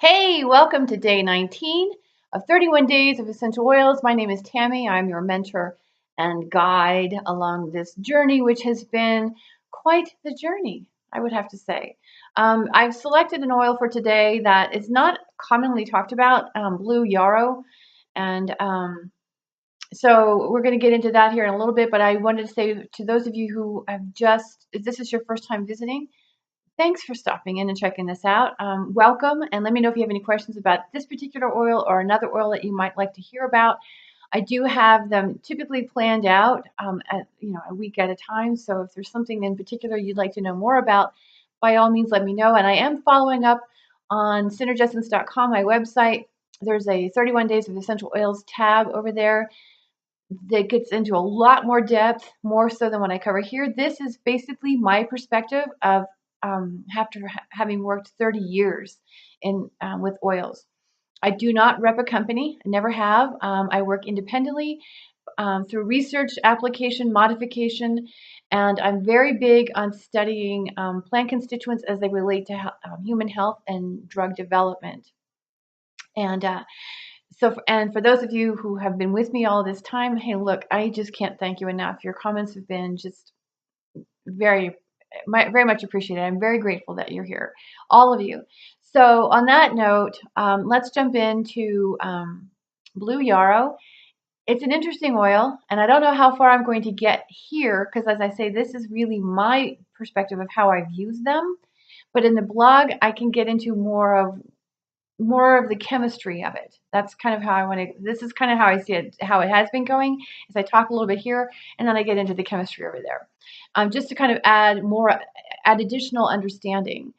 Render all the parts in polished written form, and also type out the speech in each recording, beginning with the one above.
Hey, welcome to day 19 of 31 Days of Essential Oils. My name is Tammy. I'm your mentor and guide along this journey, which has been quite the journey, I would have to say. I've selected an oil for today that is not commonly talked about, blue yarrow. And so we're going to get into that here in a little bit, but I wanted to say to those of you who have if this is your first time visiting, thanks for stopping in and checking this out. Welcome, and let me know if you have any questions about this particular oil or another oil that you might like to hear about. I do have them typically planned out at a week at a time. So if there's something in particular you'd like to know more about, by all means, let me know. And I am following up on synergessence.com, my website. There's a 31 Days of Essential Oils tab over there that gets into a lot more depth, more so than what I cover here. This is basically my perspective of after having worked 30 years in with oils. I do not rep a company. I never have. I work independently through research, application, modification, and I'm very big on studying plant constituents as they relate to human health and drug development. And and for those of you who have been with me all this time, hey, look, I just can't thank you enough. Your comments have been just very, very much appreciated. I'm very grateful that you're here, all of you. So on that note, let's jump into blue yarrow. It's an interesting oil, and I don't know how far I'm going to get here because, as I say, this is really my perspective of how I've used them. But in the blog, I can get into more of the chemistry of it. That's kind of how I want to, this is kind of how I see it, how it has been going, is I talk a little bit here, and then I get into the chemistry over there. Just to kind of add additional understanding.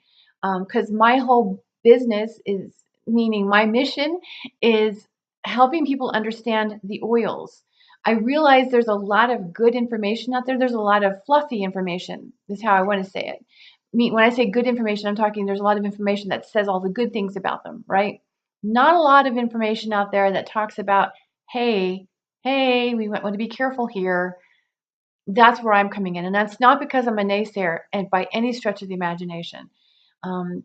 Because my whole business is, meaning my mission is helping people understand the oils. I realize there's a lot of good information out there. There's a lot of fluffy information, is how I want to say it. When I say good information, I'm talking there's a lot of information that says all the good things about them, right? Not a lot of information out there that talks about, hey, we might want to be careful here. That's where I'm coming in. And that's not because I'm a naysayer and by any stretch of the imagination. Um,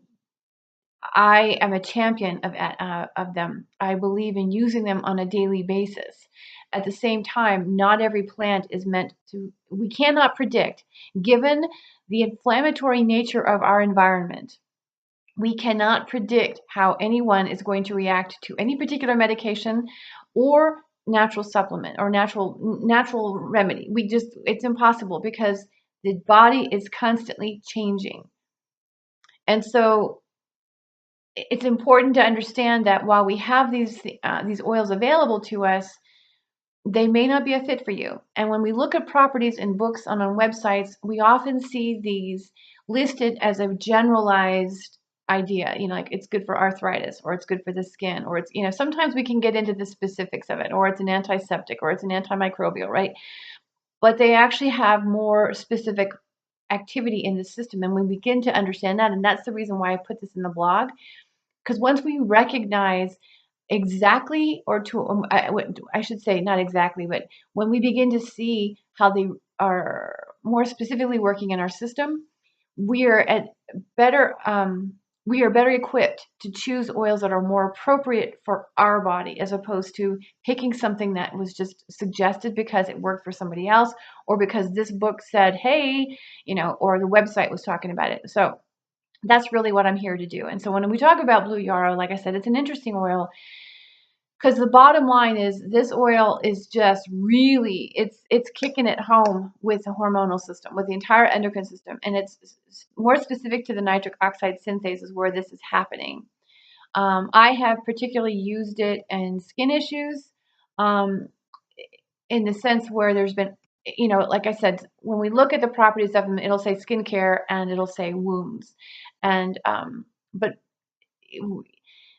I am a champion of them. I believe in using them on a daily basis. At the same time, not every plant is meant to, we cannot predict, given the inflammatory nature of our environment, we cannot predict how anyone is going to react to any particular medication or natural supplement or natural remedy. It's impossible because the body is constantly changing. And so it's important to understand that while we have these oils available to us, they may not be a fit for you. And when we look at properties in books on websites, we often see these listed as a generalized idea, like it's good for arthritis, or it's good for the skin, or it's, sometimes we can get into the specifics of it, or it's an antiseptic, or it's an antimicrobial, right? But they actually have more specific activity in the system. And we begin to understand that, and that's the reason why I put this in the blog, because once we recognize exactly, or I should say not exactly, but when we begin to see how they are more specifically working in our system, we are better equipped to choose oils that are more appropriate for our body, as opposed to picking something that was just suggested because it worked for somebody else, or because this book said, hey, or the website was talking about it. So that's really what I'm here to do. And so when we talk about blue yarrow, like I said, it's an interesting oil, because the bottom line is this oil is just really, it's kicking it home with the hormonal system, with the entire endocrine system. And it's more specific to the nitric oxide synthase is where this is happening. I have particularly used it in skin issues, in the sense where there's been, like I said, when we look at the properties of them, it'll say skincare and it'll say wounds. And, but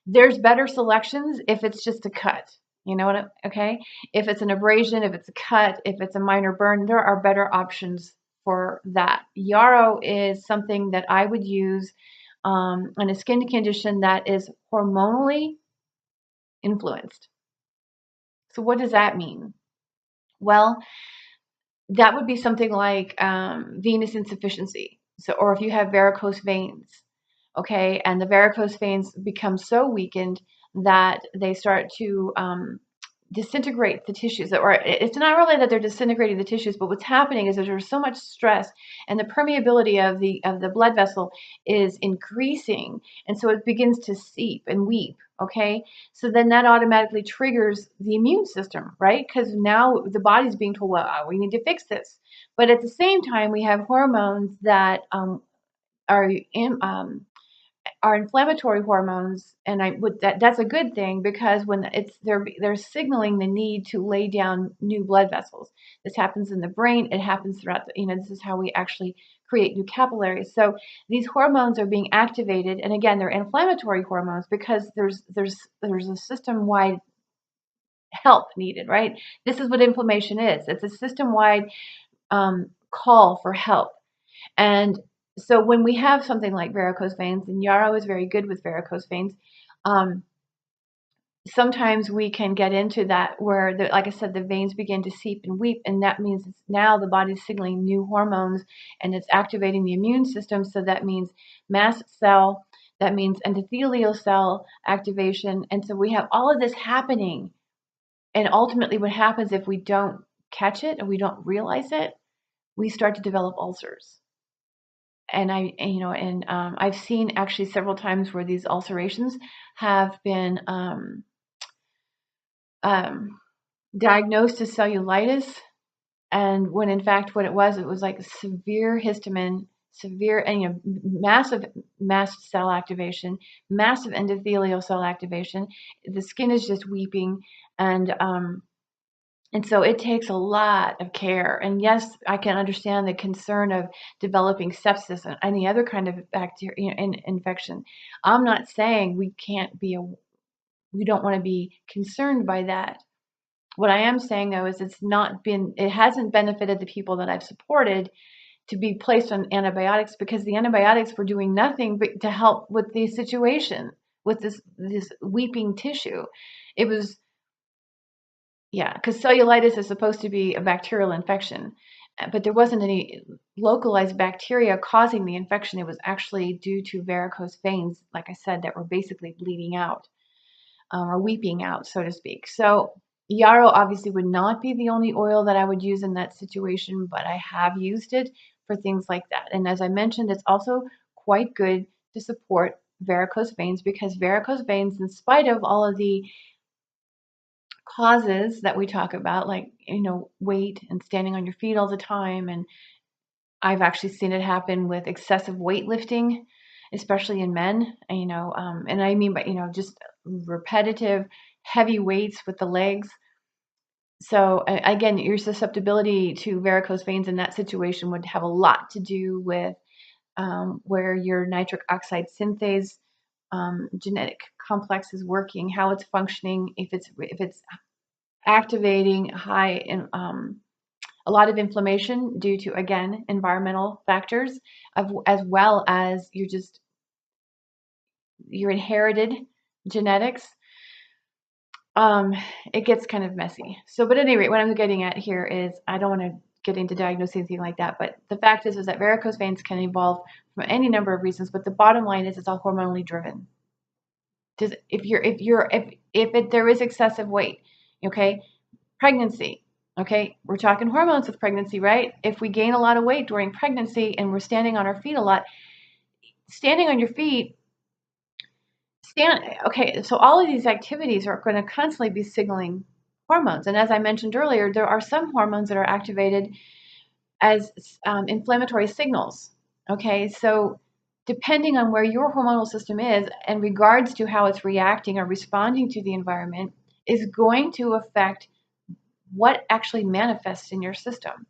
there's better selections if it's just a cut. Okay? If it's an abrasion, if it's a cut, if it's a minor burn, there are better options for that. Yarrow is something that I would use on a skin condition that is hormonally influenced. So what does that mean? Well, that would be something like venous insufficiency. So, or if you have varicose veins, Okay, and the varicose veins become so weakened that they start to disintegrate the tissues. Or it's not really that they're disintegrating the tissues, but what's happening is that there's so much stress, and the permeability of the blood vessel is increasing, and so it begins to seep and weep. Okay, so then that automatically triggers the immune system, right? Because now the body's being told, well, we need to fix this. But at the same time, we have hormones that are in, are inflammatory hormones, and I would that's a good thing, because when it's they're signaling the need to lay down new blood vessels. This happens in the brain. It happens throughout the, this is how we actually create new capillaries. So these hormones are being activated, and again, they're inflammatory hormones because there's a system-wide help needed, right? This is what inflammation is. It's a system-wide call for help. And so when we have something like varicose veins, and Yarrow is very good with varicose veins, um, sometimes we can get into that where, like I said, the veins begin to seep and weep, and that means it's now the body's signaling new hormones, and it's activating the immune system. So that means mast cell, that means endothelial cell activation, and so we have all of this happening. And ultimately, what happens if we don't catch it and we don't realize it, we start to develop ulcers. And I've seen actually several times where these ulcerations have been um, diagnosed as cellulitis, and when in fact what it was like severe histamine, severe, and massive mast cell activation, massive endothelial cell activation. The skin is just weeping, and so it takes a lot of care. And yes, I can understand the concern of developing sepsis and any other kind of bacteria infection. I'm not saying we don't want to be concerned by that. What I am saying though is it hasn't benefited the people that I've supported to be placed on antibiotics, because the antibiotics were doing nothing but to help with the situation with this weeping tissue. It was, yeah, because cellulitis is supposed to be a bacterial infection, but there wasn't any localized bacteria causing the infection. It was actually due to varicose veins, like I said, that were basically bleeding out, or weeping out, so to speak. So Yarrow obviously would not be the only oil that I would use in that situation, but I have used it for things like that. And as I mentioned, it's also quite good to support varicose veins, because varicose veins, in spite of all of the causes that we talk about, like, weight and standing on your feet all the time. And I've actually seen it happen with excessive weightlifting, especially in men, and I mean by, just repetitive heavy weights with the legs. So again, your susceptibility to varicose veins in that situation would have a lot to do with where your nitric oxide synthase genetic complex is working, how it's functioning, if it's activating high in a lot of inflammation due to, again, environmental factors, as well as your inherited genetics. um, it gets kind of messy. So, but at any rate, what I'm getting at here is, I don't want to get into diagnosing anything like that, but the fact is that varicose veins can evolve from any number of reasons, but the bottom line is it's all hormonally driven. Does if there is excessive weight, okay, pregnancy, okay, we're talking hormones with pregnancy, right? If we gain a lot of weight during pregnancy and we're standing on our feet a lot, standing on your feet, okay, so all of these activities are going to constantly be signaling hormones. And as I mentioned earlier, there are some hormones that are activated as inflammatory signals. Okay, so depending on where your hormonal system is in regards to how it's reacting or responding to the environment, is going to affect what actually manifests in your system.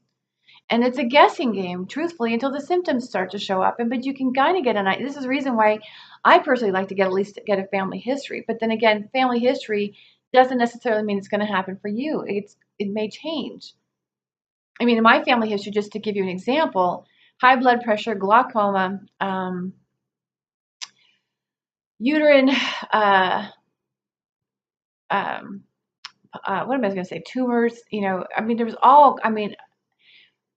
And it's a guessing game, truthfully, until the symptoms start to show up. But you can kind of get an idea. This is the reason why I personally like to at least get a family history. But then again, family history doesn't necessarily mean it's going to happen for you. It may change. I mean, in my family history, just to give you an example, high blood pressure, glaucoma, uterine, um, what am I going to say? Tumors. I mean, I mean,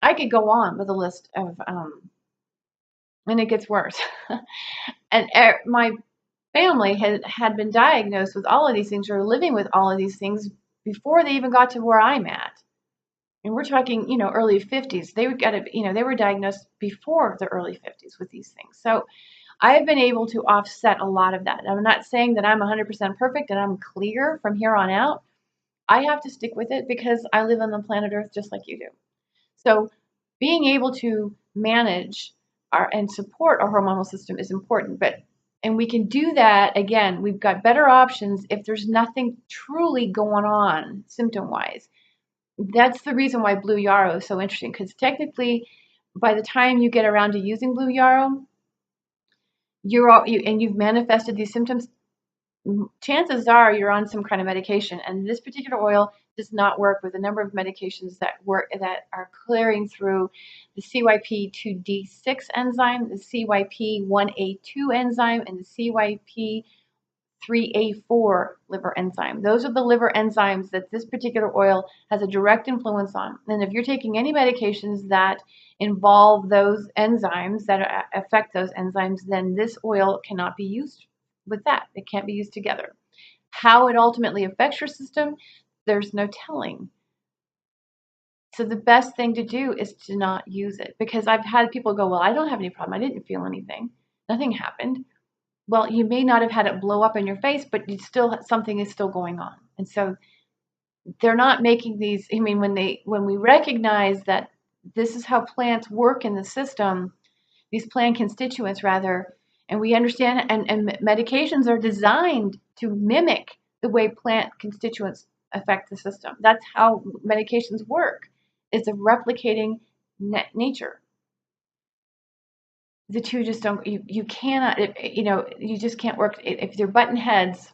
I could go on with a list of and it gets worse. And my family had been diagnosed with all of these things or living with all of these things before they even got to where I'm at. And we're talking, early 50s. They they were diagnosed before the early 50s with these things. So I have been able to offset a lot of that. I'm not saying that I'm 100% perfect and I'm clear from here on out. I have to stick with it because I live on the planet Earth just like you do. So being able to manage and support our hormonal system is important. And we can do that, again, we've got better options if there's nothing truly going on symptom wise. That's the reason why Blue Yarrow is so interesting, because technically by the time you get around to using Blue Yarrow, and you've manifested these symptoms, chances are you're on some kind of medication, and this particular oil does not work with a number of medications that are clearing through the CYP2D6 enzyme, the CYP1A2 enzyme, and the CYP3A4 liver enzyme. Those are the liver enzymes that this particular oil has a direct influence on. And if you're taking any medications that involve those enzymes, that affect those enzymes, then this oil cannot be used with that. It can't be used together. How it ultimately affects your system, there's no telling. So the best thing to do is to not use it, because I've had people go, well, I don't have any problem. I didn't feel anything. Nothing happened. Well, you may not have had it blow up in your face, but something is still going on. And so they're not making these. I mean, when we recognize that this is how plants work in the system, these plant constituents rather, and we understand, and medications are designed to mimic the way plant constituents affect the system. That's how medications work. It's a replicating nature. The two just don't, you cannot, you just can't work. If they're button heads,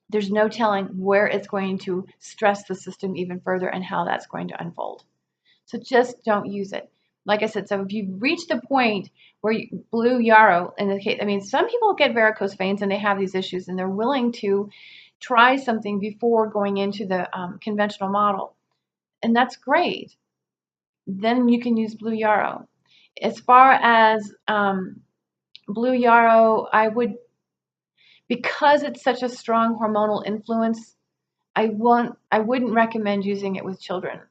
there's no telling where it's going to stress the system even further and how that's going to unfold. So just don't use it. Like I said, so if you reach the point where Blue Yarrow, in the case, I mean, some people get varicose veins and they have these issues and they're willing to try something before going into the conventional model. And that's great. Then you can use Blue Yarrow. As far as Blue Yarrow, because it's such a strong hormonal influence, I wouldn't recommend using it with children.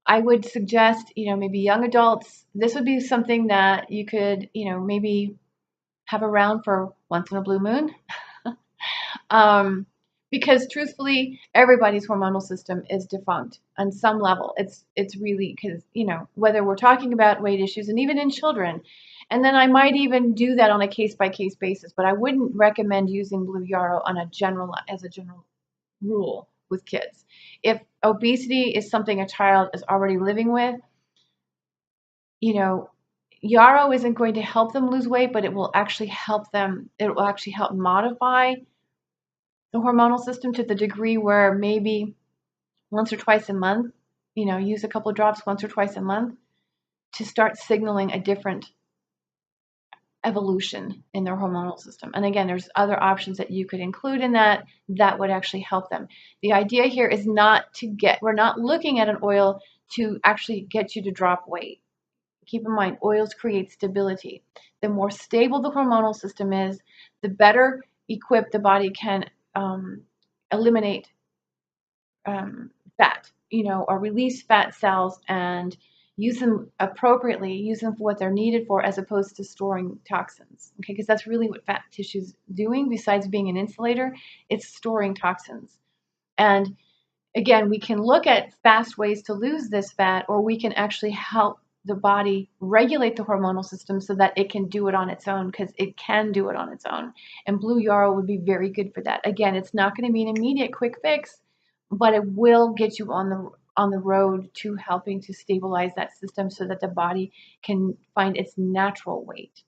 I would suggest, maybe young adults. This would be something that you could, maybe have around for once in a blue moon. Because truthfully, everybody's hormonal system is defunct on some level. It's really, because, whether we're talking about weight issues and even in children, and then I might even do that on a case-by-case basis, but I wouldn't recommend using Blue Yarrow as a general rule with kids. If obesity is something a child is already living with, Yarrow isn't going to help them lose weight, but it will actually help modify the hormonal system to the degree where maybe once or twice a month, use a couple of drops once or twice a month to start signaling a different evolution in their hormonal system. And again, there's other options that you could include in that would actually help them. The idea here is we're not looking at an oil to actually get you to drop weight. Keep in mind, oils create stability. The more stable the hormonal system is, the better equipped the body can eliminate fat, or release fat cells and use them appropriately, use them for what they're needed for, as opposed to storing toxins. Okay, because that's really what fat tissue's doing. Besides being an insulator, it's storing toxins. And again, we can look at fast ways to lose this fat, or we can actually help the body regulate the hormonal system so that it can do it on its own, because it can do it on its own. And Blue Yarrow would be very good for that. Again, it's not going to be an immediate quick fix, but it will get you on the road to helping to stabilize that system so that the body can find its natural weight.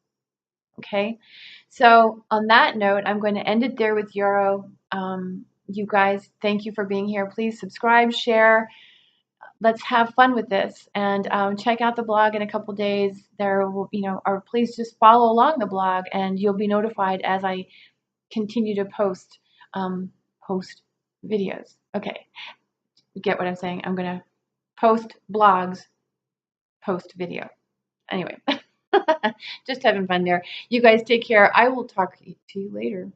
Okay, so on that note, I'm going to end it there with Yarrow. You guys, thank you for being here. Please subscribe, share. Let's have fun with this, and check out the blog in a couple days. There will, or please just follow along the blog, and you'll be notified as I continue to post videos. Okay, you get what I'm saying? I'm gonna post blogs, post video. Anyway, just having fun there. You guys take care. I will talk to you later.